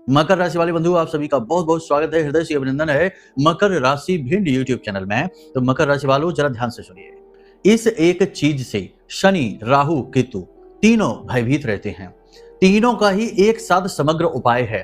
मकर राशि वाले बंधु, आप सभी का बहुत बहुत स्वागत है, हृदय से अभिनंदन है मकर राशि भिंड यूट्यूब चैनल में। तो मकर राशि वालों, जरा ध्यान से सुनिए। इस एक चीज से शनि, राहु, केतु तीनों भयभीत रहते हैं। तीनों का ही एक साथ समग्र उपाय है।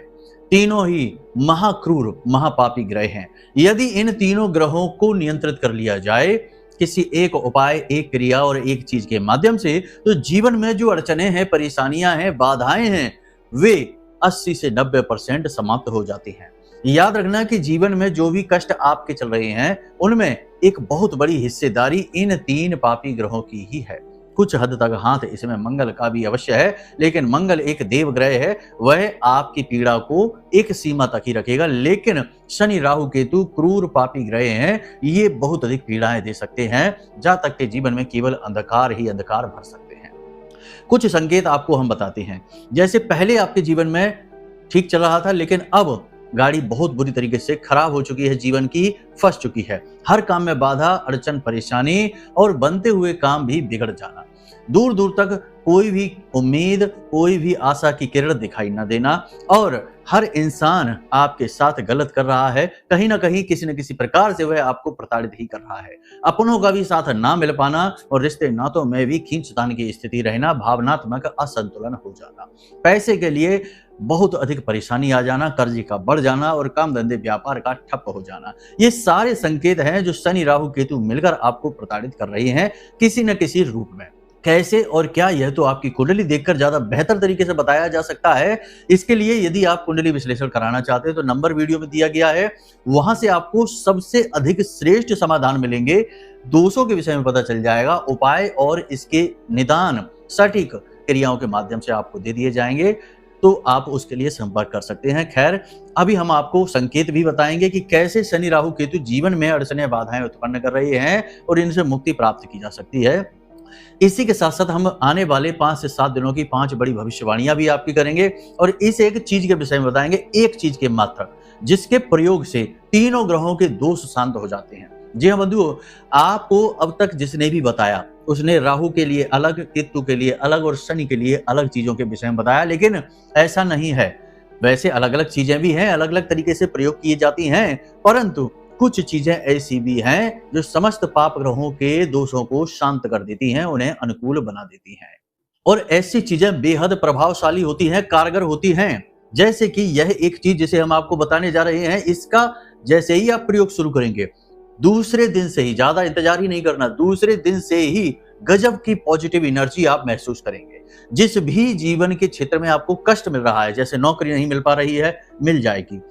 तीनों ही महाक्रूर महापापी ग्रह हैं। यदि इन तीनों ग्रहों को नियंत्रित कर लिया जाए किसी एक उपाय, एक क्रिया और एक चीज के माध्यम से, तो जीवन में जो अड़चने हैं, परेशानियां हैं, बाधाएं हैं, वे 80 से 90% समाप्त हो जाती हैं। याद रखना कि जीवन में जो भी कष्ट आपके चल रहे हैं, उनमें एक बहुत बड़ी हिस्सेदारी इन तीन पापी ग्रहों की ही है। कुछ हद तक हाथ इसमें मंगल का भी अवश्य है, लेकिन मंगल एक देव ग्रह है, वह आपकी पीड़ा को एक सीमा तक ही रखेगा। लेकिन शनि, राहु, केतु क्रूर पापी ग्रह हैं, ये बहुत अधिक पीड़ाएं दे सकते हैं, जहां तक के जीवन में केवल अंधकार ही अंधकार भर सकते हैं। कुछ संकेत आपको हम बताते हैं। जैसे पहले आपके जीवन में ठीक चल रहा था, लेकिन अब गाड़ी बहुत बुरी तरीके से खराब हो चुकी है, जीवन की फंस चुकी है। हर काम में बाधा, अड़चन, परेशानी और बनते हुए काम भी बिगड़ जाना। दूर दूर तक कोई भी उम्मीद, कोई भी आशा की किरण दिखाई न देना, और हर इंसान आपके साथ गलत कर रहा है। कहीं ना कहीं किसी न किसी प्रकार से वह आपको प्रताड़ित ही कर रहा है। अपनों का भी साथ ना मिल पाना और रिश्ते नातों में भी खींचतान की स्थिति रहना, भावनात्मक असंतुलन हो जाना, पैसे के लिए बहुत अधिक परेशानी आ जाना, कर्जे का बढ़ जाना और काम धंधे व्यापार का ठप हो जाना, ये सारे संकेत हैं जो शनि, राहु, केतु मिलकर आपको प्रताड़ित कर रहे हैं किसी न किसी रूप में। कैसे और क्या, यह तो आपकी कुंडली देखकर ज्यादा बेहतर तरीके से बताया जा सकता है। इसके लिए यदि आप कुंडली विश्लेषण कराना चाहते हैं तो नंबर वीडियो में दिया गया है, वहां से आपको सबसे अधिक श्रेष्ठ समाधान मिलेंगे। दोषों के विषय में पता चल जाएगा, उपाय और इसके निदान सटीक क्रियाओं के माध्यम से आपको दे दिए जाएंगे, तो आप उसके लिए संपर्क कर सकते हैं। खैर, अभी हम आपको संकेत भी बताएंगे कि कैसे शनि, राहु, केतु जीवन में अड़चनें, बाधाएं उत्पन्न कर रहे हैं और इनसे मुक्ति प्राप्त की जा सकती है। इसी के साथ साथ हम आने वाले 5 से 7 दिनों की 5 बड़ी भविष्यवाणियां भी आपकी करेंगे और इस एक चीज के विषय में बताएंगे, एक चीज के मात्र, जिसके प्रयोग से तीनों ग्रहों के दोष शांत हो जाते हैं। जी हाँ बंधुओं, आपको अब तक जिसने भी बताया उसने राहु के लिए अलग, केतु के लिए अलग और शनि के लिए अलग चीजों के विषय में बताया, लेकिन ऐसा नहीं है। वैसे अलग अलग चीजें भी हैं, अलग अलग तरीके से प्रयोग की जाती हैं, परंतु कुछ चीजें ऐसी भी हैं जो समस्त पाप ग्रहों के दोषों को शांत कर देती हैं, उन्हें अनुकूल बना देती हैं। और ऐसी चीजें बेहद प्रभावशाली होती हैं, कारगर होती हैं। जैसे कि यह एक चीज जिसे हम आपको बताने जा रहे हैं, इसका जैसे ही आप प्रयोग शुरू करेंगे, दूसरे दिन से ही, ज्यादा इंतजार ही नहीं करना, दूसरे दिन से ही गजब की पॉजिटिव एनर्जी आप महसूस करेंगे। जिस भी जीवन के क्षेत्र में आपको कष्ट मिल रहा है, जैसे नौकरी नहीं मिल पा रही है, मिल जाएगी।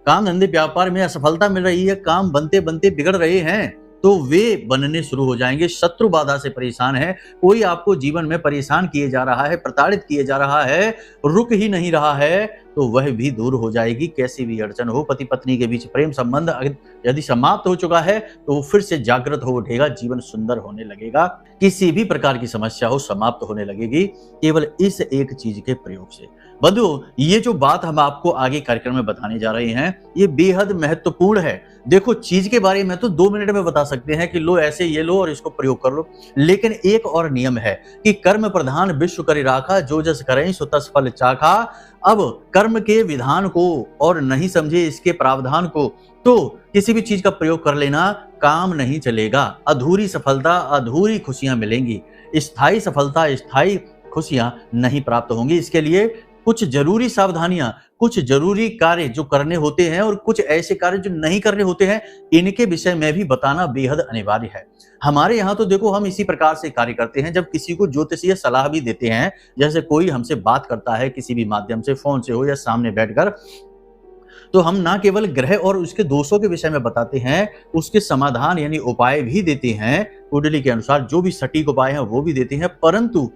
काम धंधे व्यापार में असफलता मिल रही है, काम बनते बनते बिगड़ रहे हैं, तो वे बनने शुरू हो जाएंगे। शत्रु बाधा से परेशान है, कोई आपको जीवन में परेशान किए जा रहा है, प्रताड़ित किए जा रहा है, रुक ही नहीं रहा है, तो वह भी दूर हो जाएगी। कैसी भी अड़चन हो, पति पत्नी के बीच प्रेम संबंध यदि समाप्त हो चुका है तो वो फिर से जागृत हो उठेगा, जीवन सुंदर होने लगेगा। किसी भी प्रकार की समस्या हो, समाप्त होने लगेगी केवल इस एक चीज के प्रयोग से। बंधुओं, ये जो बात हम आपको आगे कार्यक्रम में बताने जा रहे हैं, ये बेहद महत्वपूर्ण है। देखो, चीज के बारे में तो 2 मिनट में बता सकते हैं कि लो ऐसे ये लो और इसको प्रयोग कर लो, लेकिन एक और नियम है कि कर्म प्रधान विश्व करि राखा, जो जस करें सो तस फल चाखा। अब कर्म के विधान को और नहीं समझे इसके प्रावधान को, तो किसी भी चीज का प्रयोग कर लेना काम नहीं चलेगा। अधूरी सफलता, अधूरी खुशियां मिलेंगी, स्थायी सफलता, स्थायी खुशियां नहीं प्राप्त होंगी। इसके लिए कुछ जरूरी सावधानियां, कुछ जरूरी कार्य जो करने होते हैं और कुछ ऐसे कार्य जो नहीं करने होते हैं, इनके विषय में भी बताना बेहद अनिवार्य है। हमारे यहाँ तो देखो, हम इसी प्रकार से कार्य करते हैं। जब किसी को ज्योतिषीय सलाह भी देते हैं, जैसे कोई हमसे बात करता है किसी भी माध्यम से, फोन से हो या सामने बैठकर, तो हम ना केवल ग्रह और उसके दोषों के विषय में बताते हैं, उसके समाधान यानी उपाय भी देते हैं। कुंडली के अनुसार जो भी सटीक उपाय हैं वो भी देते हैं, परंतु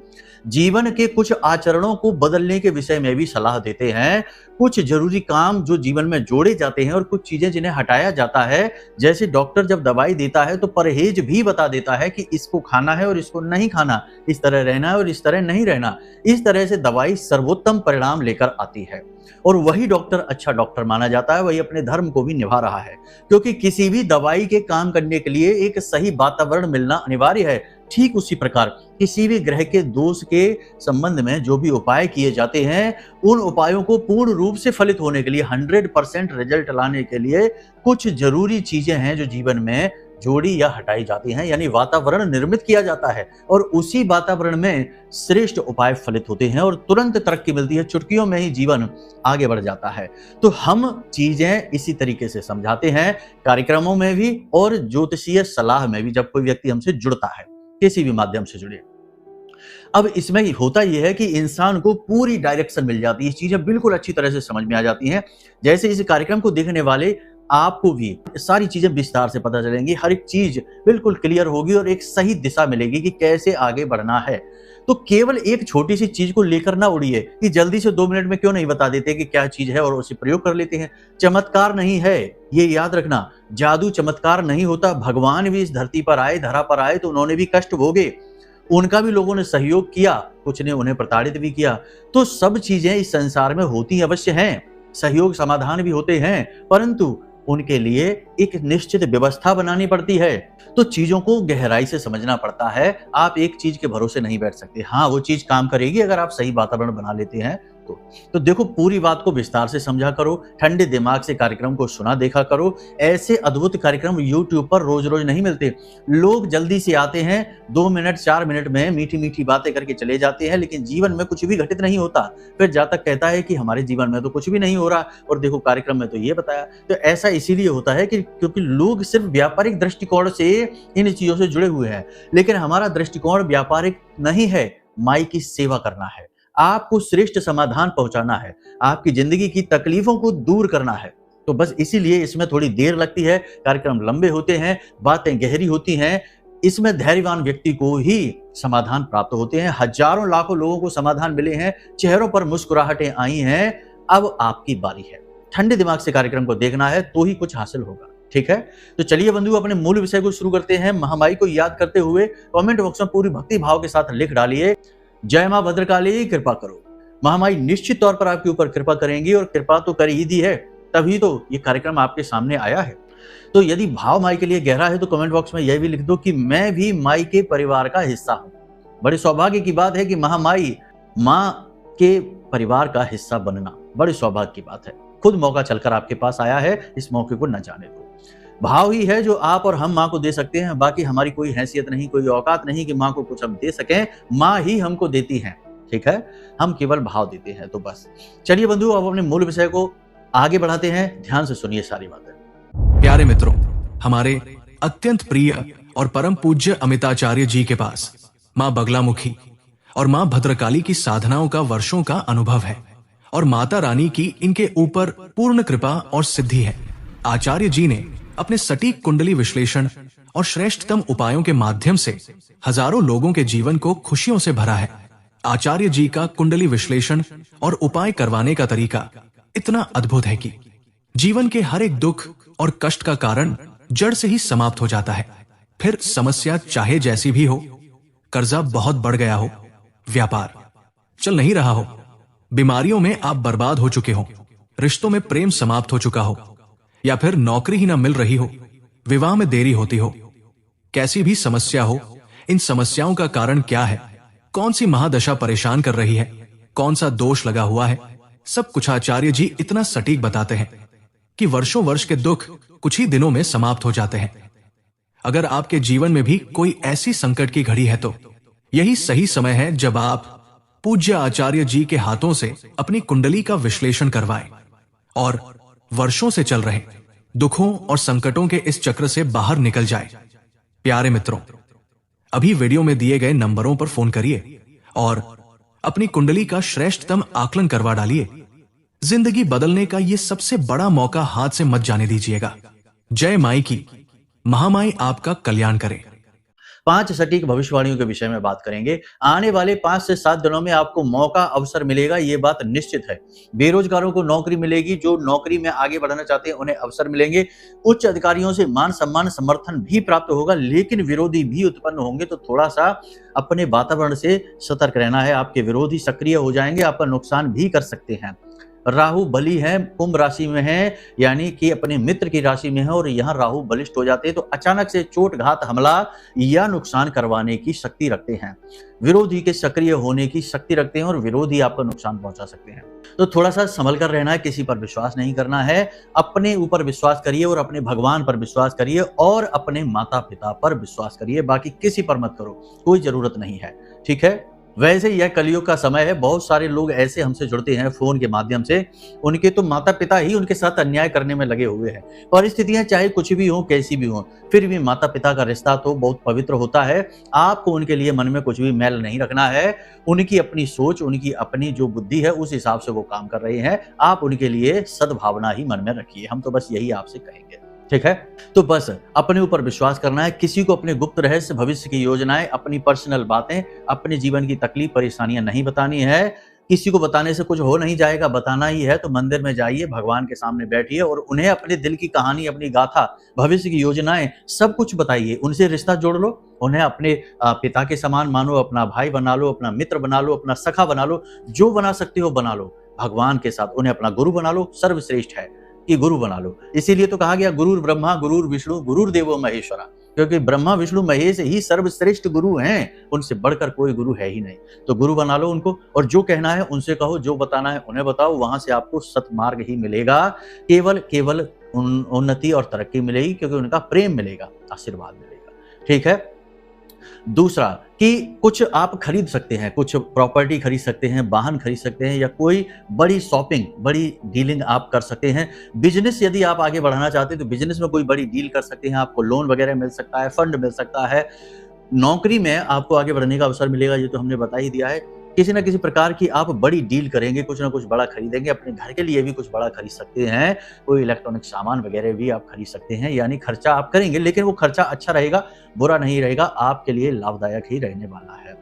जीवन के कुछ आचरणों को बदलने के विषय में भी सलाह देते हैं। कुछ जरूरी काम जो जीवन में जोड़े जाते हैं और कुछ चीजें जिन्हें हटाया जाता है। जैसे डॉक्टर जब दवाई देता है तो परहेज भी बता देता है कि इसको खाना है और इसको नहीं खाना, इस तरह रहना है और इस तरह नहीं रहना। इस तरह से दवाई सर्वोत्तम परिणाम लेकर आती है और वही डॉक्टर अच्छा डॉक्टर माना जाता है, वही अपने धर्म को भी निभा रहा है। क्योंकि किसी भी दवाई के काम करने के लिए एक सही वातावरण मिलना मिलना अनिवार्य है। ठीक उसी प्रकार किसी भी ग्रह के दोष के संबंध में जो भी उपाय किए जाते हैं, उन उपायों को पूर्ण रूप से फलित होने के लिए 100% रिजल्ट लाने के लिए कुछ जरूरी चीजें हैं जो जीवन में जोड़ी या हटाई जाती हैं, यानी वातावरण निर्मित किया जाता है और उसी वातावरण में श्रेष्ठ उपाय फलित होते हैं और तुरंत तरक्की मिलती है। चुटकियों में ही जीवन आगे बढ़ जाता है। तो हम चीजें इसी तरीके से समझाते हैं कार्यक्रमों में भी और ज्योतिषीय सलाह में भी, जब कोई व्यक्ति हमसे जुड़ता है, किसी भी माध्यम से जुड़े। अब इसमें होता यह है कि इंसान को पूरी डायरेक्शन मिल जाती है, चीजें बिल्कुल अच्छी तरह से समझ में आ जाती हैं। जैसे इस कार्यक्रम को देखने वाले आपको भी सारी चीजें विस्तार से पता चलेंगी, हर एक चीज बिल्कुल क्लियर होगी और एक सही दिशा मिलेगी कि कैसे आगे बढ़ना है। तो केवल एक छोटी सी चीज को लेकर ना उड़िए कि जल्दी से 2 मिनट में क्यों नहीं बता देते कि क्या चीज है और उसे प्रयोग कर लेते हैं। चमत्कार नहीं है, ये याद रखना। जादू चमत्कार नहीं होता। भगवान भी इस धरती पर आए, धरा पर आए तो उन्होंने भी कष्ट भोगे, उनका भी लोगों ने सहयोग किया, कुछ ने उन्हें प्रताड़ित भी किया। तो सब चीजें इस संसार में होती अवश्य हैं, सहयोग समाधान भी होते हैं, परंतु उनके लिए एक निश्चित व्यवस्था बनानी पड़ती है। तो चीजों को गहराई से समझना पड़ता है। आप एक चीज के भरोसे नहीं बैठ सकते। हाँ, वो चीज काम करेगी अगर आप सही वातावरण बना लेते हैं तो देखो, पूरी बात को विस्तार से समझा करो, ठंडे दिमाग से कार्यक्रम को सुना देखा करो। ऐसे अद्भुत कार्यक्रम YouTube पर रोज रोज नहीं मिलते। लोग जल्दी से आते हैं, 2 मिनट 4 मिनट में मीठी मीठी बातें करके चले जाते हैं, लेकिन जीवन में कुछ भी घटित नहीं होता। फिर जातक कहता है कि हमारे जीवन में तो कुछ भी नहीं हो रहा और देखो कार्यक्रम में तो ये बताया। तो ऐसा इसीलिए होता है कि क्योंकि लोग सिर्फ व्यापारिक दृष्टिकोण से इन चीजों से जुड़े हुए हैं, लेकिन हमारा दृष्टिकोण व्यापारिक नहीं है, माई की सेवा करना है, आपको श्रेष्ठ समाधान पहुंचाना है, आपकी जिंदगी की तकलीफों को दूर करना है। तो बस इसीलिए इसमें थोड़ी देर लगती है, कार्यक्रम लंबे होते हैं, बातें गहरी होती हैं। इसमें धैर्यवान व्यक्ति को ही समाधान प्राप्त होते हैं। हजारों लाखों लोगों को समाधान मिले हैं, चेहरों पर मुस्कुराहटें आई हैं। अब आपकी बारी है, ठंडे दिमाग से कार्यक्रम को देखना है तो ही कुछ हासिल होगा। ठीक है, तो चलिए बंधु, अपने मूल विषय को शुरू करते हैं। महामाई को याद करते हुए कमेंट बॉक्स में पूरी भक्ति भाव के साथ लिख डालिए, जय मां भद्रकाली कृपा करो। महामाई निश्चित तौर पर आपके ऊपर कृपा करेंगी और कृपा तो कर ही दी है, तभी तो ये कार्यक्रम आपके सामने आया है। तो यदि भाव माई के लिए गहरा है तो कमेंट बॉक्स में यह भी लिख दो कि मैं भी माई के परिवार का हिस्सा हूं। बड़े सौभाग्य की बात है कि महामाई मां के परिवार का हिस्सा बनना बड़े सौभाग्य की बात है। खुद मौका चलकर आपके पास आया है, इस मौके को न जाने दो। भाव ही है जो आप और हम माँ को दे सकते हैं, बाकी हमारी कोई हैसियत नहीं, कोई औकात नहीं कि माँ को कुछ हम दे सकें। माँ ही हमको देती हैं, ठीक है, हम केवल भाव देते हैं। तो बस चलिए बंधु, अब अपने मूल विषय को आगे बढ़ाते हैं। ध्यान से सुनिए सारी बातें। प्यारे मित्रों, हमारे अत्यंत प्रिय और परम पूज्य अमिताचार्य जी के पास माँ बगलामुखी और माँ भद्रकाली की साधनाओं का वर्षों का अनुभव है और माता रानी की इनके ऊपर पूर्ण कृपा और सिद्धि है। आचार्य जी ने अपने सटीक कुंडली विश्लेषण और श्रेष्ठतम उपायों के माध्यम से हजारों लोगों के जीवन को खुशियों से भरा है। आचार्य जी का कुंडली विश्लेषण और उपाय करवाने का तरीका इतना अद्भुत है कि जीवन के हर एक दुख और कष्ट का कारण जड़ से ही समाप्त हो जाता है। फिर समस्या चाहे जैसी भी हो, कर्जा बहुत बढ़ गया हो, व्यापार चल नहीं रहा हो, बीमारियों में आप बर्बाद हो चुके हो, रिश्तों में प्रेम समाप्त हो चुका हो, या फिर नौकरी ही ना मिल रही हो, विवाह में देरी होती हो, कैसी भी समस्या हो, इन समस्याओं का कारण क्या है, कौन सी महादशा परेशान कर रही है, कौन सा दोष लगा हुआ है, सब कुछ आचार्य जी इतना सटीक बताते हैं कि वर्षों वर्ष के दुख कुछ ही दिनों में समाप्त हो जाते हैं। अगर आपके जीवन में भी कोई ऐसी संकट की घड़ी है तो यही सही समय है जब आप पूज्य आचार्य जी के हाथों से अपनी कुंडली का विश्लेषण करवाएं और वर्षों से चल रहे दुखों और संकटों के इस चक्र से बाहर निकल जाए। प्यारे मित्रों, अभी वीडियो में दिए गए नंबरों पर फोन करिए और अपनी कुंडली का श्रेष्ठतम आकलन करवा डालिए। जिंदगी बदलने का ये सबसे बड़ा मौका हाथ से मत जाने दीजिएगा। जय माई की। महामाई आपका कल्याण करे। 5 सटीक भविष्यवाणियों के विषय में बात करेंगे। आने वाले 5 से 7 दिनों में आपको मौका अवसर मिलेगा, ये बात निश्चित है। बेरोजगारों को नौकरी मिलेगी, जो नौकरी में आगे बढ़ना चाहते हैं उन्हें अवसर मिलेंगे। उच्च अधिकारियों से मान सम्मान समर्थन भी प्राप्त होगा, लेकिन विरोधी भी उत्पन्न होंगे, तो थोड़ा सा अपने वातावरण से सतर्क रहना है। आपके विरोधी सक्रिय हो जाएंगे, आपका नुकसान भी कर सकते हैं। राहु बली है, कुंभ राशि में है, यानी कि अपने मित्र की राशि में है और यहाँ राहु बलिष्ठ हो जाते हैं तो अचानक से चोट घात हमला या नुकसान करवाने की शक्ति रखते हैं, विरोधी के सक्रिय होने की शक्ति रखते हैं और विरोधी आपको नुकसान पहुंचा सकते हैं। तो थोड़ा सा संभल कर रहना है, किसी पर विश्वास नहीं करना है, अपने ऊपर विश्वास करिए और अपने भगवान पर विश्वास करिए और अपने माता पिता पर विश्वास करिए, बाकी किसी पर मत करो, कोई जरूरत नहीं है। ठीक है। वैसे यह कलयुग का समय है, बहुत सारे लोग ऐसे हमसे जुड़ते हैं फोन के माध्यम से, उनके तो माता पिता ही उनके साथ अन्याय करने में लगे हुए हैं। परिस्थितियां चाहे कुछ भी हो, कैसी भी हो, फिर भी माता पिता का रिश्ता तो बहुत पवित्र होता है। आपको उनके लिए मन में कुछ भी मैल नहीं रखना है। उनकी अपनी सोच, उनकी अपनी जो बुद्धि है उस हिसाब से वो काम कर रहे हैं, आप उनके लिए सद्भावना ही मन में रखिए। हम तो बस यही आपसे कहेंगे। ठीक है। तो बस अपने ऊपर विश्वास करना है, किसी को अपने गुप्त रहस्य, भविष्य की योजनाएं, अपनी पर्सनल बातें, अपने जीवन की तकलीफ परेशानियां नहीं बतानी है। किसी को बताने से कुछ हो नहीं जाएगा, बताना ही है तो मंदिर में जाइए, भगवान के सामने बैठिए और उन्हें अपने दिल की कहानी, अपनी गाथा, भविष्य की योजनाएं सब कुछ बताइए। उनसे रिश्ता जोड़ लो, उन्हें अपने पिता के समान मानो, अपना भाई बना लो, अपना मित्र बना लो, अपना सखा बना लो, जो बना सकते हो बना लो। भगवान के साथ उन्हें अपना गुरु बना लो, सर्वश्रेष्ठ है कि गुरु बना लो। इसीलिए तो कहा गया गुरुर ब्रह्मा गुरुर विष्णु गुरुर्देवो महेश्वरा, क्योंकि ब्रह्मा विष्णु महेश ही सर्वश्रेष्ठ गुरु हैं, उनसे बढ़कर कोई गुरु है ही नहीं। तो गुरु बना लो उनको और जो कहना है उनसे कहो, जो बताना है उन्हें बताओ, वहां से आपको सतमार्ग ही मिलेगा। केवल उन्नति और तरक्की मिलेगी, क्योंकि उनका प्रेम मिलेगा, आशीर्वाद मिलेगा। ठीक है। दूसरा कि कुछ आप खरीद सकते हैं, कुछ प्रॉपर्टी खरीद सकते हैं, वाहन खरीद सकते हैं या कोई बड़ी शॉपिंग, बड़ी डीलिंग आप कर सकते हैं। बिजनेस यदि आप आगे बढ़ाना चाहते हैं तो बिजनेस में कोई बड़ी डील कर सकते हैं, आपको लोन वगैरह मिल सकता है, फंड मिल सकता है। नौकरी में आपको आगे बढ़ने का अवसर मिलेगा, ये तो हमने बता ही दिया है। किसी न किसी प्रकार की आप बड़ी डील करेंगे, कुछ ना कुछ बड़ा खरीदेंगे, अपने घर के लिए भी कुछ बड़ा खरीद सकते हैं, कोई इलेक्ट्रॉनिक सामान वगैरह भी आप खरीद सकते हैं। यानी खर्चा आप करेंगे, लेकिन वो खर्चा अच्छा रहेगा, बुरा नहीं रहेगा, आपके लिए लाभदायक ही रहने वाला है।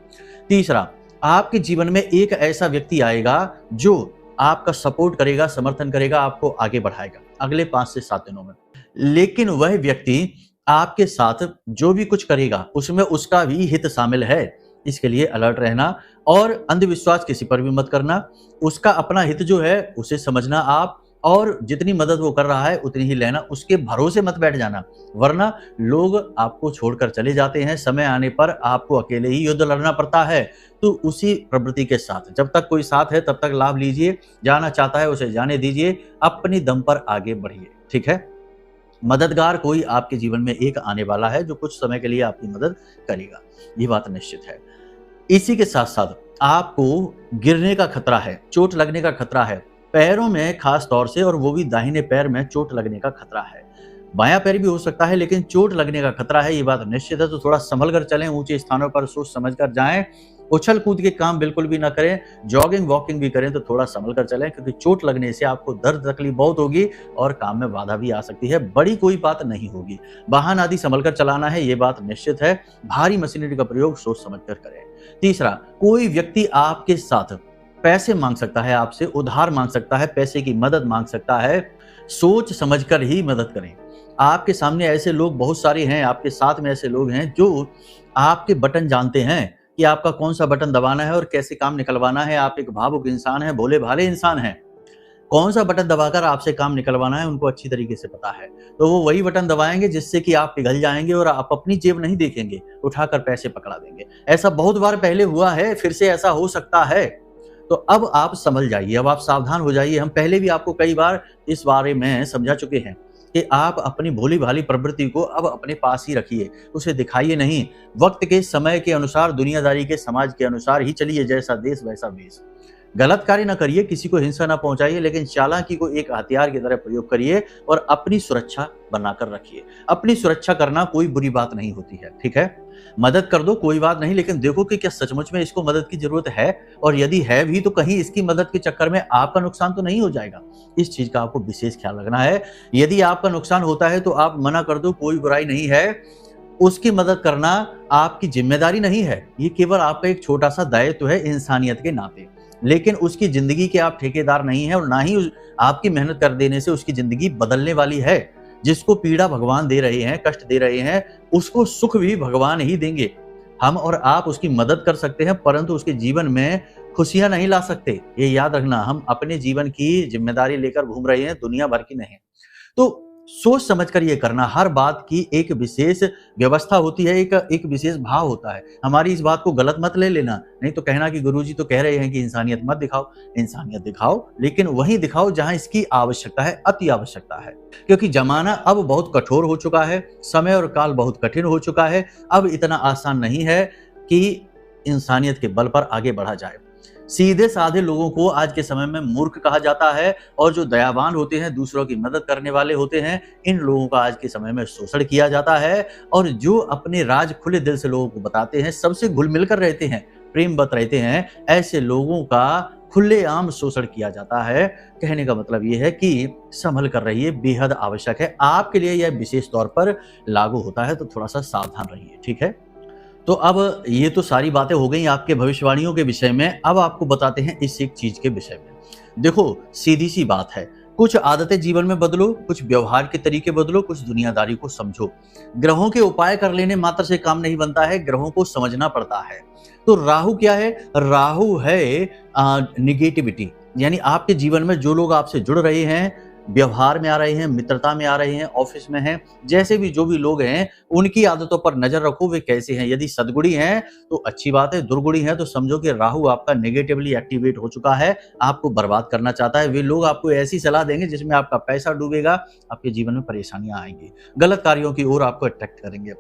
तीसरा, आपके जीवन में एक ऐसा व्यक्ति आएगा जो आपका सपोर्ट करेगा, समर्थन करेगा, आपको आगे बढ़ाएगा अगले 5 से 7 दिनों में। लेकिन वह व्यक्ति आपके साथ जो भी कुछ करेगा उसमें उसका भी हित शामिल है, इसके लिए अलर्ट रहना। और अंधविश्वास किसी पर भी मत करना, उसका अपना हित जो है उसे समझना आप, और जितनी मदद वो कर रहा है उतनी ही लेना, उसके भरोसे मत बैठ जाना, वरना लोग आपको छोड़कर चले जाते हैं। समय आने पर आपको अकेले ही युद्ध लड़ना पड़ता है। तो उसी प्रवृत्ति के साथ जब तक कोई साथ है तब तक लाभ लीजिए, जाना चाहता है उसे जाने दीजिए, अपनी दम पर आगे बढ़िए। ठीक है। मददगार कोई आपके जीवन में एक आने वाला है जो कुछ समय के लिए आपकी मदद करेगा, ये बात निश्चित है। इसी के साथ साथ आपको गिरने का खतरा है, चोट लगने का खतरा है, पैरों में खास तौर से, और वो भी दाहिने पैर में चोट लगने का खतरा है। बायां पैर भी हो सकता है, लेकिन चोट लगने का खतरा है, ये बात निश्चित है। तो थोड़ा संभल कर चलें, ऊंचे स्थानों पर सोच समझ कर जाएं, उछल कूद के काम बिल्कुल भी ना करें, जॉगिंग वॉकिंग भी करें तो थोड़ा संभल कर चलें, क्योंकि चोट लगने से आपको दर्द तकलीफ बहुत होगी और काम में बाधा भी आ सकती है। बड़ी कोई बात नहीं होगी, वाहन आदि संभल कर चलाना है, ये बात निश्चित है। भारी मशीनरी का प्रयोग सोच समझ कर करें। तीसरा, कोई व्यक्ति आपके साथ पैसे मांग सकता है, आपसे उधार मांग सकता है, पैसे की मदद मांग सकता है, सोच समझकर ही मदद करें। आपके सामने ऐसे लोग बहुत सारे हैं, आपके साथ में ऐसे लोग हैं जो आपके बटन जानते हैं कि आपका कौन सा बटन दबाना है और कैसे काम निकलवाना है। आप एक भावुक इंसान हैं, भोले भाले इंसान हैं, कौन सा बटन दबाकर आपसे काम निकलवाना है उनको अच्छी तरीके से पता है। तो वो वही बटन दबाएंगे जिससे कि आप पिघल जाएंगे और आप अपनी जेब नहीं देखेंगे, उठाकर पैसे पकड़ा देंगे। ऐसा बहुत बार पहले हुआ है, फिर से ऐसा हो सकता है। तो अब आप संभल जाइए, अब आप सावधान हो जाइए। हम पहले भी आपको कई बार इस बारे में समझा चुके हैं कि आप अपनी भोली भाली प्रवृत्ति को अब अपने पास ही रखिए, उसे दिखाइए नहीं। वक्त के समय के अनुसार, दुनियादारी के समाज के अनुसार ही चलिए, जैसा देश वैसा वेश। गलत कार्य ना करिए, किसी को हिंसा ना पहुंचाइए, लेकिन चालाकी को एक हथियार की तरह प्रयोग करिए और अपनी सुरक्षा बनाकर रखिए। अपनी सुरक्षा करना कोई बुरी बात नहीं होती है। ठीक है। मदद कर दो कोई बात नहीं, लेकिन देखो कि क्या सचमुच में इसको मदद की जरूरत है, और यदि है भी तो कहीं इसकी मदद के चक्कर में आपका नुकसान तो नहीं हो जाएगा। इस चीज का आपको विशेष ख्याल रखना है। यदि आपका नुकसान होता है तो आप मना कर दो, कोई बुराई नहीं है। उसकी मदद करना आपकी जिम्मेदारी नहीं है, ये केवल आपका एक छोटा सा दायित्व है इंसानियत के नाते। लेकिन उसकी जिंदगी के आप ठेकेदार नहीं हैं, और ना ही आपकी मेहनत कर देने से उसकी जिंदगी बदलने वाली है। जिसको पीड़ा भगवान दे रहे हैं, कष्ट दे रहे हैं, उसको सुख भी भगवान ही देंगे। हम और आप उसकी मदद कर सकते हैं, परंतु उसके जीवन में खुशियां नहीं ला सकते, ये याद रखना। हम अपने जीवन की जिम्मेदारी लेकर घूम रहे हैं, दुनिया भर की नहीं। तो सोच समझ कर ये करना, हर बात की एक विशेष व्यवस्था होती है, एक विशेष भाव होता है। हमारी इस बात को गलत मत ले लेना, नहीं तो कहना कि गुरुजी तो कह रहे हैं कि इंसानियत मत दिखाओ। इंसानियत दिखाओ, लेकिन वहीं दिखाओ जहां इसकी आवश्यकता है, अति आवश्यकता है। क्योंकि जमाना अब बहुत कठोर हो चुका है, समय और काल बहुत कठिन हो चुका है। अब इतना आसान नहीं है कि इंसानियत के बल पर आगे बढ़ा जाए। सीधे साधे लोगों को आज के समय में मूर्ख कहा जाता है, और जो दयावान होते हैं, दूसरों की मदद करने वाले होते हैं, इन लोगों का आज के समय में शोषण किया जाता है। और जो अपने राज खुले दिल से लोगों को बताते हैं, सबसे घुल मिलकर रहते हैं, प्रेमवत रहते हैं, ऐसे लोगों का खुलेआम शोषण किया जाता है। कहने का मतलब ये है कि संभल कर रहिए, बेहद आवश्यक है। आपके लिए यह विशेष तौर पर लागू होता है, तो थोड़ा सा सावधान रहिए, ठीक है। तो अब ये तो सारी बातें हो गई आपके भविष्यवाणियों के विषय में। अब आपको बताते हैं इस एक चीज के विषय में। देखो, सीधी सी बात है, कुछ आदतें जीवन में बदलो, कुछ व्यवहार के तरीके बदलो, कुछ दुनियादारी को समझो। ग्रहों के उपाय कर लेने मात्र से काम नहीं बनता है, ग्रहों को समझना पड़ता है। तो राहु क्या है? राहु है निगेटिविटी, यानी आपके जीवन में जो लोग आपसे जुड़ रहे हैं, व्यवहार में आ रहे हैं, मित्रता में आ रहे हैं, ऑफिस में हैं, जैसे भी जो भी लोग हैं, उनकी आदतों पर नजर रखो, वे कैसे हैं। यदि सद्गुणी हैं तो अच्छी बात है, दुर्गुणी है तो समझो कि राहु आपका नेगेटिवली एक्टिवेट हो चुका है, आपको बर्बाद करना चाहता है। वे लोग आपको ऐसी सलाह देंगे जिसमें आपका पैसा डूबेगा, आपके जीवन में परेशानियां आएंगी, गलत कार्यों की ओर आपको अट्रैक्ट करेंगे।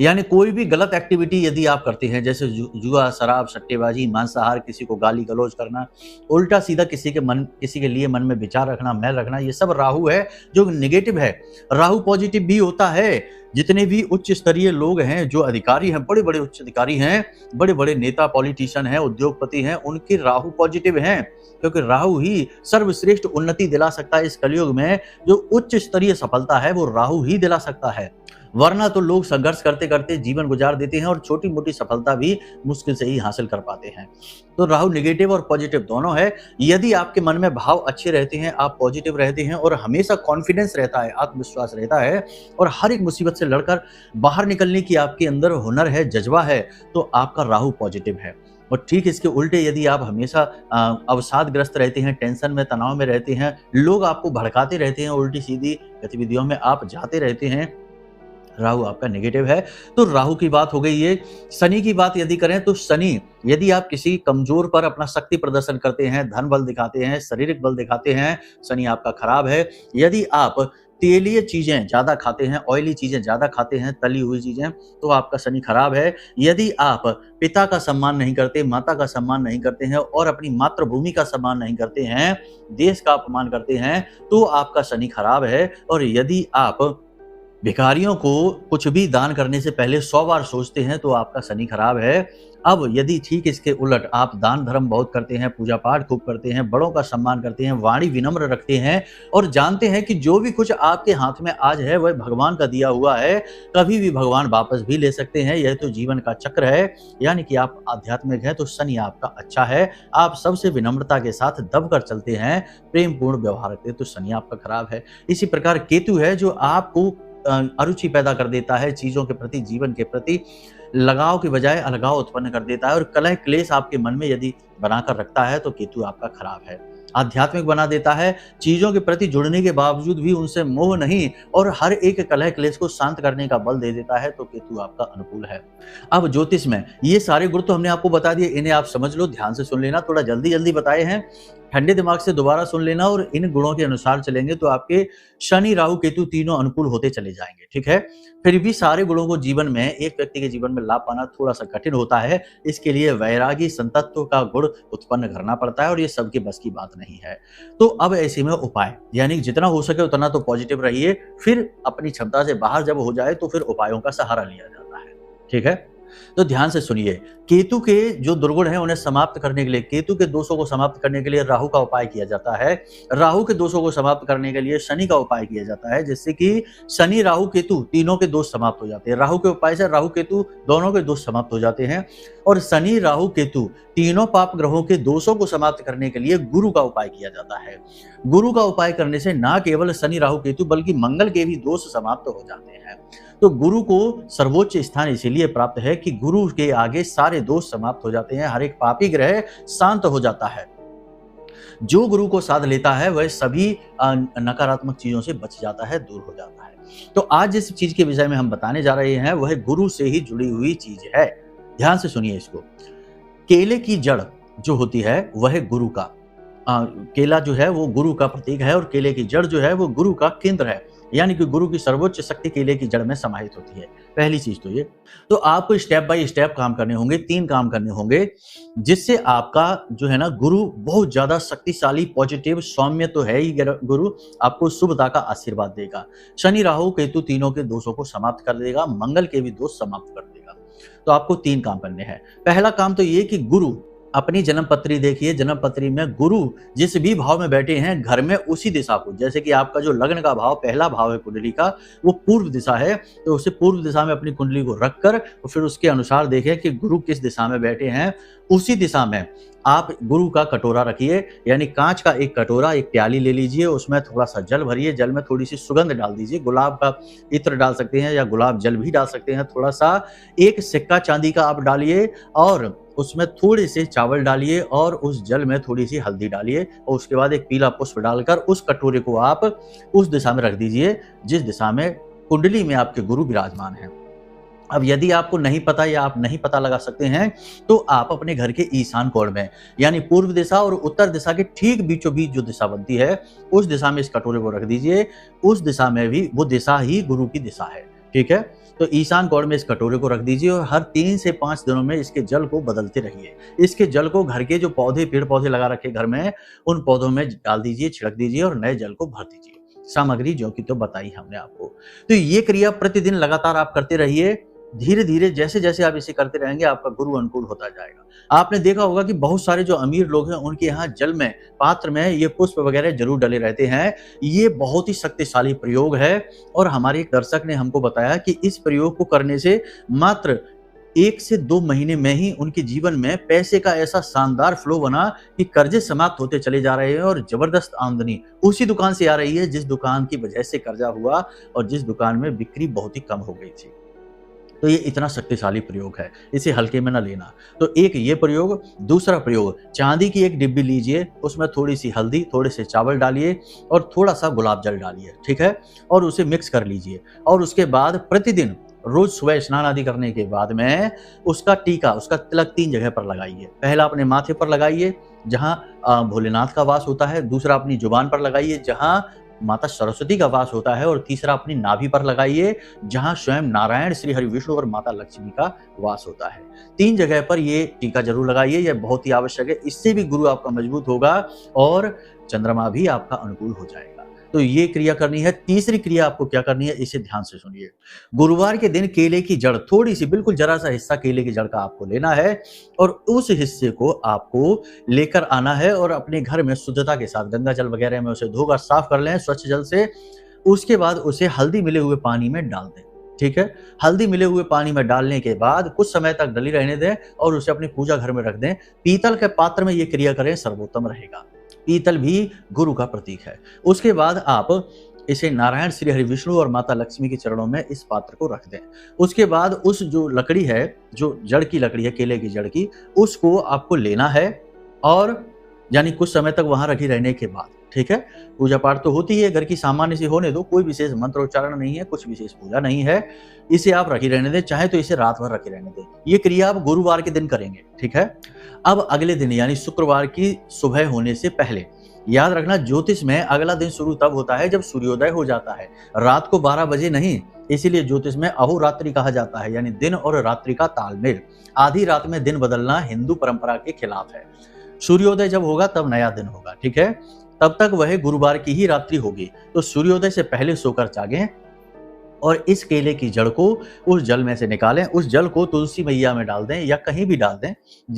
यानी कोई भी गलत एक्टिविटी यदि आप करते हैं, जैसे जुआ, शराब, सट्टेबाजी, मांसाहार, किसी को गाली गलौज करना, उल्टा सीधा किसी के लिए मन में विचार रखना, मैल रखना, ये सब राहु है जो नेगेटिव है। राहु पॉजिटिव भी होता है। जितने भी उच्च स्तरीय लोग हैं, जो अधिकारी हैं, बड़े बड़े उच्च अधिकारी हैं, बड़े बड़े नेता, पॉलिटिशियन हैं, उद्योगपति हैं, उनके राहु पॉजिटिव हैं, क्योंकि राहु ही सर्वश्रेष्ठ उन्नति दिला सकता है। इस कलयुग में जो उच्च स्तरीय सफलता है वो राहु ही दिला सकता है, वरना तो लोग संघर्ष करते करते जीवन गुजार देते हैं और छोटी मोटी सफलता भी मुश्किल से ही हासिल कर पाते हैं। तो राहु नेगेटिव और पॉजिटिव दोनों है। यदि आपके मन में भाव अच्छे रहते हैं, आप पॉजिटिव रहते हैं और हमेशा कॉन्फिडेंस रहता है, आत्मविश्वास रहता है, और हर एक मुसीबत से लड़कर बाहर निकलने की आपके अंदर हुनर है, जज्बा है, तो आपका राहु पॉजिटिव है। और ठीक इसके उल्टे यदि आप हमेशा अवसादग्रस्त रहते हैं, टेंशन में, तनाव में रहते हैं, लोग आपको भड़काते रहते हैं, उल्टी सीधी गतिविधियों में आप जाते रहते हैं, राहु आपका नेगेटिव है। तो राहु की बात हो गई ये। शनि की बात यदि करें तो शनि, यदि आप किसी कमजोर पर अपना शक्ति प्रदर्शन करते हैं, धन बल दिखाते हैं, शारीरिक बल दिखाते हैं, शनि आपका खराब है। यदि आप तेलीय चीजें ज्यादा खाते हैं, ऑयली चीजें ज्यादा खाते हैं, तली हुई चीजें, तो आपका शनि खराब है। यदि आप पिता का सम्मान नहीं करते, माता का सम्मान नहीं करते हैं और अपनी मातृभूमि का सम्मान नहीं करते हैं, देश का अपमान करते हैं, तो आपका शनि खराब है। और यदि आप भिखारियों को कुछ भी दान करने से पहले 100 बार सोचते हैं, तो आपका शनि खराब है। अब यदि ठीक इसके उलट आप दान धर्म बहुत करते हैं, पूजा पाठ खूब करते हैं, बड़ों का सम्मान करते हैं, वाणी विनम्र रखते हैं और जानते हैं कि जो भी कुछ आपके हाथ में आज है वह भगवान का दिया हुआ है, कभी भी भगवान वापस भी ले सकते हैं, यह तो जीवन का चक्र है, यानी कि आप आध्यात्मिक हैं, तो शनि आपका अच्छा है। आप सबसे विनम्रता के साथ दब कर चलते हैं, प्रेम पूर्ण व्यवहार रखते हैं, तो शनि आपका खराब है। इसी प्रकार केतु है जो आपको अरुचि पैदा कर देता है, चीजों के प्रति, जीवन के प्रति लगाव के बजाय अलगाव उत्पन्न कर देता है, और कलह क्लेश आपके मन में यदि बनाकर रखता है तो केतु आपका खराब है। आध्यात्मिक बना देता है, चीजों के प्रति जुड़ने के बावजूद भी उनसे मोह नहीं और हर एक कलह क्लेश को शांत करने का बल दे देता है, तो केतु आपका अनुकूल है। अब ज्योतिष में ये सारे गुण तो हमने आपको बता दिए, इन्हें आप समझ लो, ध्यान से सुन लेना, थोड़ा जल्दी जल्दी बताए हैं, ठंडे दिमाग से दोबारा सुन लेना, और इन गुणों के अनुसार चलेंगे तो आपके शनि, राहु, केतु तीनों अनुकूल होते चले जाएंगे, ठीक है। फिर भी सारे गुणों को जीवन में, एक व्यक्ति के जीवन में लाभ पाना थोड़ा सा कठिन होता है, इसके लिए वैरागी, संतत्व का गुण उत्पन्न करना पड़ता है, और ये सबके बस की बात नहीं है। तो अब ऐसे में उपाय, यानी जितना हो सके उतना तो पॉजिटिव रहिए, फिर अपनी क्षमता से बाहर जब हो जाए तो फिर उपायों का सहारा लिया जाता है, ठीक है। तो ध्यान से सुनिए, केतु के जो दुर्गुण हैं उन्हें समाप्त करने के लिए, केतु के दोषों को समाप्त करने के लिए राहु का उपाय किया जाता है, राहु के दोषों को समाप्त करने के लिए शनि का उपाय किया जाता है, जिससे कि शनि, राहु, केतु तीनों के दोष समाप्त हो जाते हैं। राहु के उपाय से राहु, केतु दोनों के दोष समाप्त हो जाते हैं, और शनि, राहु, केतु तीनों पाप ग्रहों के दोषों को समाप्त करने के लिए गुरु का उपाय किया जाता है। गुरु का उपाय करने से न केवल शनि, राहु, केतु बल्कि मंगल के भी दोष समाप्त हो जाते हैं। तो गुरु को सर्वोच्च स्थान इसीलिए प्राप्त है कि गुरु के आगे सारे दोष समाप्त हो जाते हैं, हर एक पापी ग्रह शांत हो जाता है। जो गुरु को साध लेता है वह सभी नकारात्मक चीजों से बच जाता है, दूर हो जाता है। तो आज जिस चीज के विषय में हम बताने जा रहे हैं वह गुरु से ही जुड़ी हुई चीज है। ध्यान से सुनिए इसको। केले की जड़ जो होती है वह गुरु का केला जो है वो गुरु का प्रतीक है, और केले की जड़ जो है वो गुरु का केंद्र है, यानी कि गुरु की सर्वोच्च शक्ति केले की जड़ में समाहित होती है। पहली चीज तो ये। तो आपको स्टेप बाय स्टेप काम करने होंगे, 3 काम करने होंगे, जिससे आपका जो है ना गुरु बहुत ज्यादा शक्तिशाली, पॉजिटिव, सौम्य तो है ही गुरु, आपको शुभता का आशीर्वाद देगा। शनि राहु केतु तीनों के दोषों को समाप्त कर देगा, मंगल के भी दोष समाप्त कर देगा। तो आपको 3 काम करने हैं। पहला काम तो ये कि गुरु अपनी जन्म पत्री देखिए, जन्म पत्री में गुरु जिस भी भाव में बैठे हैं घर में उसी दिशा को, जैसे कि आपका जो लग्न का भाव पहला भाव है कुंडली का वो पूर्व दिशा है, तो उसे पूर्व दिशा में अपनी कुंडली को रखकर फिर उसके अनुसार देखें कि गुरु किस दिशा में बैठे हैं। उसी दिशा में आप गुरु का कटोरा रखिए, यानी कांच का एक कटोरा, एक प्याली ले लीजिए, उसमें थोड़ा सा जल भरिए, जल में थोड़ी सी सुगंध डाल दीजिए, गुलाब का इत्र डाल सकते हैं या गुलाब जल भी डाल सकते हैं, थोड़ा सा एक सिक्का चांदी का आप डालिए और उसमें थोड़े से चावल डालिए और उस जल में थोड़ी सी हल्दी डालिए, और उसके बाद एक पीला पुष्प डालकर उस कटोरे को आप उस दिशा में रख दीजिए जिस दिशा में कुंडली में आपके गुरु विराजमान हैं। अब यदि आपको नहीं पता या आप नहीं पता लगा सकते हैं तो आप अपने घर के ईशान कोण में, यानी पूर्व दिशा और उत्तर दिशा के ठीक बीचों बीच जो दिशा बनती है उस दिशा में इस कटोरे को रख दीजिए। उस दिशा में भी वो दिशा ही गुरु की दिशा है, ठीक है। तो ईशान कोण में इस कटोरे को रख दीजिए और हर 3 से 5 दिनों में इसके जल को बदलते रहिए। इसके जल को घर के जो पौधे, पेड़ पौधे लगा रखे घर में, उन पौधों में डाल दीजिए, छिड़क दीजिए और नए जल को भर दीजिए। सामग्री जो कि तो बताई हमने आपको। तो ये क्रिया प्रतिदिन लगातार आप करते रहिए। धीरे धीरे जैसे जैसे आप इसे करते रहेंगे आपका गुरु अनुकूल होता जाएगा। आपने देखा होगा कि बहुत सारे जो अमीर लोग हैं उनके यहाँ जल में, पात्र में ये पुष्प वगैरह जरूर डले रहते हैं। ये बहुत ही शक्तिशाली प्रयोग है और हमारे एक दर्शक ने हमको बताया कि इस प्रयोग को करने से मात्र 1 से 2 महीने में ही उनके जीवन में पैसे का ऐसा शानदार फ्लो बना कि कर्जे समाप्त होते चले जा रहे हैं और जबरदस्त आमदनी उसी दुकान से आ रही है जिस दुकान की वजह से कर्जा हुआ और जिस दुकान में बिक्री बहुत ही कम हो गई थी। तो ये इतना शक्तिशाली प्रयोग है, इसे हल्के में ना लेना। तो एक ये प्रयोग। दूसरा प्रयोग, चांदी की एक डिब्बी लीजिए, उसमें थोड़ी सी हल्दी, थोड़े से चावल डालिए और थोड़ा सा गुलाब जल डालिए, ठीक है, और उसे मिक्स कर लीजिए। और उसके बाद प्रतिदिन रोज सुबह स्नान आदि करने के बाद में उसका टीका, उसका तिलक 3 जगह पर लगाइए। पहला अपने माथे पर लगाइए जहाँ भोलेनाथ का वास होता है, दूसरा अपनी जुबान पर लगाइए जहाँ माता सरस्वती का वास होता है, और तीसरा अपनी नाभि पर लगाइए जहां स्वयं नारायण, श्री हरि विष्णु और माता लक्ष्मी का वास होता है। 3 जगह पर ये टीका जरूर लगाइए, यह बहुत ही आवश्यक है। इससे भी गुरु आपका मजबूत होगा और चंद्रमा भी आपका अनुकूल हो जाएगा। तो ये क्रिया करनी है। तीसरी क्रिया आपको क्या करनी है, इसे ध्यान से सुनिए। गुरुवार के दिन केले की जड़, थोड़ी सी, बिल्कुल जरा सा हिस्सा केले की जड़ का आपको लेना है और उस हिस्से को आपको लेकर आना है और अपने घर में शुद्धता के साथ गंगा जल वगैरह में उसे धोकर साफ कर लें स्वच्छ जल से। उसके बाद उसे हल्दी मिले हुए पानी में डाल दें, ठीक है। हल्दी मिले हुए पानी में डालने के बाद कुछ समय तक डली रहने दें और उसे अपनी पूजा घर में रख दें। पीतल के पात्र में ये क्रिया करें, सर्वोत्तम रहेगा। पीतल भी गुरु का प्रतीक है। उसके बाद आप इसे नारायण, श्री हरि विष्णु और माता लक्ष्मी के चरणों में इस पात्र को रख दें। उसके बाद उस जो लकड़ी है, जो जड़ की लकड़ी है केले की जड़ की, उसको आपको लेना है और यानी कुछ समय तक वहां रखी रहने के बाद, ठीक है। पूजा पाठ तो होती है, घर की सामान्य सी होने दो, कोई विशेष मंत्र उच्चारण नहीं है, कुछ विशेष पूजा नहीं है। इसे आप रखी रहने दें, चाहे तो इसे रात भर रखी रहने दें। ये क्रिया आप गुरुवार के दिन करेंगे, ठीक है। अब अगले दिन यानी शुक्रवार की सुबह होने से पहले, याद रखना ज्योतिष में अगला दिन शुरू तब होता है जब सूर्योदय हो जाता है, रात को 12 बजे नहीं। इसीलिए ज्योतिष में अहोरात्रि कहा जाता है, यानी दिन और रात्रि का तालमेल। आधी रात में दिन बदलना हिंदू परंपरा के खिलाफ है। सूर्योदय जब होगा तब नया दिन होगा, ठीक है। तब तक वह गुरुवार की ही रात्रि होगी। तो सूर्योदय से पहले सोकर जागें और इस केले की जड़ को उस जल में से निकालें। उस जल को तुलसी मैया में डाल दें या कहीं भी डाल दें,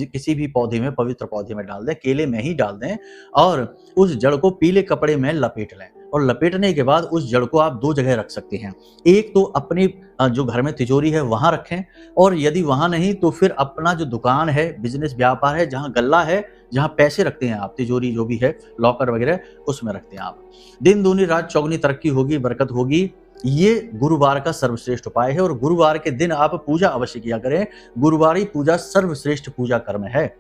किसी भी पौधे में, पवित्र पौधे में डाल दें, केले में ही डाल दें और उस जड़ को पीले कपड़े में लपेट लें। और लपेटने के बाद उस जड़ को आप 2 जगह रख सकते हैं। एक तो अपनी जो घर में तिजोरी है वहां रखें, और यदि वहां नहीं तो फिर अपना जो दुकान है, बिजनेस व्यापार है, जहां गल्ला है, जहां पैसे रखते हैं आप, तिजोरी जो भी है, लॉकर वगैरह, उसमें रखते हैं आप। दिन दूनी रात चौगुनी तरक्की होगी, बरकत होगी। ये गुरुवार का सर्वश्रेष्ठ उपाय है और गुरुवार के दिन आप पूजा अवश्य किया करें। गुरुवारी पूजा सर्वश्रेष्ठ पूजा कर्म है।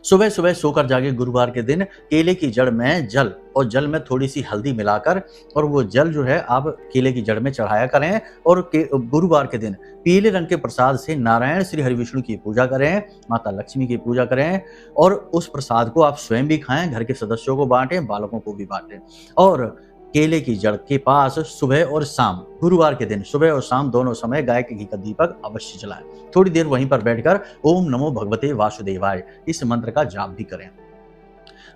सुबह सुबह सोकर जागे गुरुवार के दिन केले की जड़ में जल और जल में थोड़ी सी हल्दी मिलाकर और वो जल जो है आप केले की जड़ में चढ़ाया करें और गुरुवार के दिन पीले रंग के प्रसाद से नारायण श्री हरि विष्णु की पूजा करें, माता लक्ष्मी की पूजा करें और उस प्रसाद को आप स्वयं भी खाएं, घर के सदस्यों को बांटें, बालकों को भी बांटें। और केले की जड़ के पास सुबह और शाम, गुरुवार के दिन सुबह और शाम दोनों समय गाय के घी का दीपक अवश्य जलाएं। थोड़ी देर वहीं पर बैठकर ओम नमो भगवते वासुदेवाय इस मंत्र का जाप भी करें।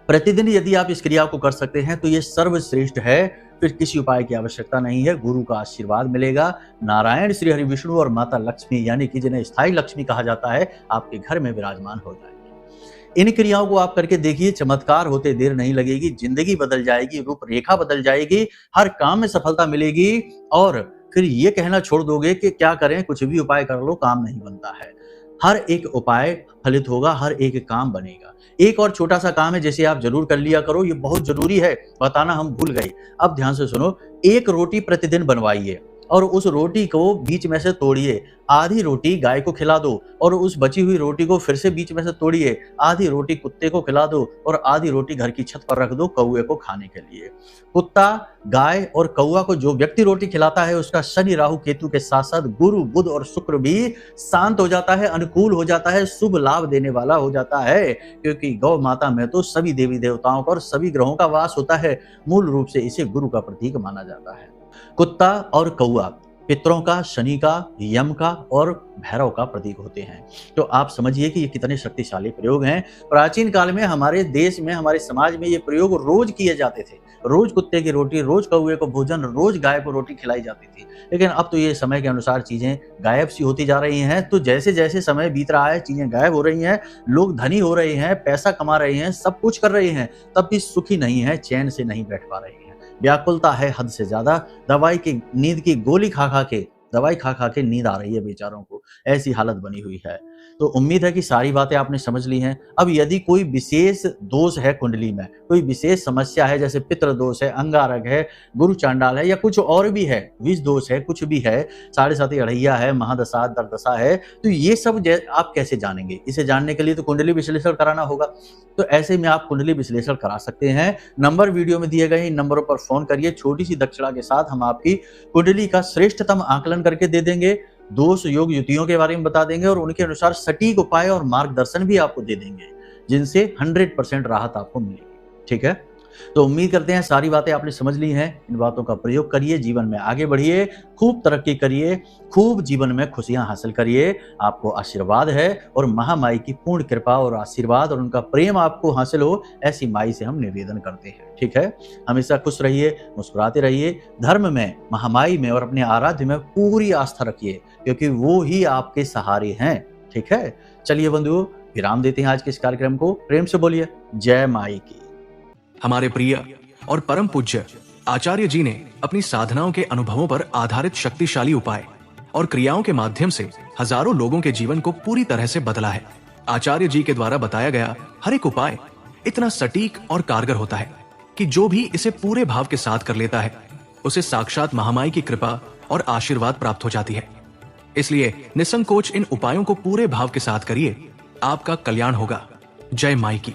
प्रतिदिन यदि आप इस क्रिया को कर सकते हैं तो ये सर्वश्रेष्ठ है। फिर किसी उपाय की आवश्यकता नहीं है, गुरु का आशीर्वाद मिलेगा। नारायण श्री हरि विष्णु और माता लक्ष्मी यानी कि जिन्हें स्थायी लक्ष्मी कहा जाता है, आपके घर में विराजमान हो जाएंगे। इन क्रियाओं को आप करके देखिए, चमत्कार होते देर नहीं लगेगी, जिंदगी बदल जाएगी, रूपरेखा बदल जाएगी, हर काम में सफलता मिलेगी और फिर ये कहना छोड़ दोगे कि क्या करें, कुछ भी उपाय कर लो काम नहीं बनता है। हर एक उपाय फलित होगा, हर एक काम बनेगा। एक और छोटा सा काम है जिसे आप जरूर कर लिया करो, ये बहुत जरूरी है, बताना हम भूल गए। अब ध्यान से सुनो, एक रोटी प्रतिदिन बनवाइए और उस रोटी को बीच में से तोड़िए, आधी रोटी गाय को खिला दो और उस बची हुई रोटी को फिर से बीच में से तोड़िए, आधी रोटी कुत्ते को खिला दो और आधी रोटी घर की छत पर रख दो कौवे को खाने के लिए। कुत्ता, गाय और कौवा को जो व्यक्ति रोटी खिलाता है उसका शनि राहु केतु के साथ साथ गुरु बुध और शुक्र भी शांत हो जाता है, अनुकूल हो जाता है, शुभ लाभ देने वाला हो जाता है, क्योंकि गौ माता में तो सभी देवी देवताओं का और सभी ग्रहों का वास होता है। मूल रूप से इसे गुरु का प्रतीक माना जाता है। कुत्ता और कौवा पितरों का, शनि का, यम का और भैरव का प्रतीक होते हैं। तो आप समझिए कि ये कितने शक्तिशाली प्रयोग हैं। प्राचीन काल में हमारे देश में, हमारे समाज में ये प्रयोग रोज किए जाते थे। रोज कुत्ते की रोटी, रोज कौवे को भोजन, रोज गाय को रोटी खिलाई जाती थी। लेकिन अब तो ये समय के अनुसार चीजें गायब सी होती जा रही हैं। तो जैसे जैसे समय बीत रहा है, चीजें गायब हो रही हैं, लोग धनी हो रहे हैं, पैसा कमा रहे हैं, सब कुछ कर रहे हैं, तब भी सुखी नहीं है, चैन से नहीं बैठ पा रहे हैं। व्याकुलता है हद से ज्यादा, दवाई की नींद की गोली खा खा के नींद आ रही है बेचारों को, ऐसी हालत बनी हुई है। तो उम्मीद है कि सारी बातें आपने समझ ली हैं। अब यदि कोई विशेष दोष है कुंडली में, कोई विशेष समस्या है, जैसे पितृ दोष है, अंगारक है, गुरु चांडाल है या कुछ और भी है, विष दोष है, कुछ भी है, 7.5 अढ़ैया है, महादशा, दरदशा है, तो ये सब आप कैसे जानेंगे? इसे जानने के लिए तो कुंडली विश्लेषण कराना होगा। तो ऐसे में आप कुंडली विश्लेषण करा सकते हैं। नंबर वीडियो में दिए गए इन नंबरों पर फोन करिए, छोटी सी दक्षिणा के साथ हम आपकी कुंडली का श्रेष्ठतम आकलन करके दे देंगे, दोष योग युतियों के बारे में बता देंगे और उनके अनुसार सटीक उपाय और मार्गदर्शन भी आपको दे देंगे, जिनसे 100% राहत आपको मिलेगी। ठीक है, तो उम्मीद करते हैं सारी बातें आपने समझ ली हैं। इन बातों का प्रयोग करिए, जीवन में आगे बढ़िए, खूब तरक्की करिए, खूब जीवन में खुशियां हासिल करिए। आपको आशीर्वाद है और महामाई की पूर्ण कृपा और आशीर्वाद और उनका प्रेम आपको हासिल हो, ऐसी माई से हम निवेदन करते हैं। ठीक है, हमेशा खुश रहिए, मुस्कुराते रहिए, धर्म में, महामाई में और अपने आराध्य में पूरी आस्था रखिए, क्योंकि वो ही आपके सहारे हैं। ठीक है, चलिए बंधुओं, विराम देते हैं आज के इस कार्यक्रम को। प्रेम से बोलिए जय माई की। हमारे प्रिय और परम पूज्य आचार्य जी ने अपनी साधनाओं के अनुभवों पर आधारित शक्तिशाली उपाय और क्रियाओं के माध्यम से हजारों लोगों के जीवन को पूरी तरह से बदला है। आचार्य जी के द्वारा बताया गया हर एक उपाय इतना सटीक और कारगर होता है कि जो भी इसे पूरे भाव के साथ कर लेता है, उसे साक्षात महामाई की कृपा और आशीर्वाद प्राप्त हो जाती है। इसलिए निसंकोच इन उपायों को पूरे भाव के साथ करिए, आपका कल्याण होगा। जय माई की।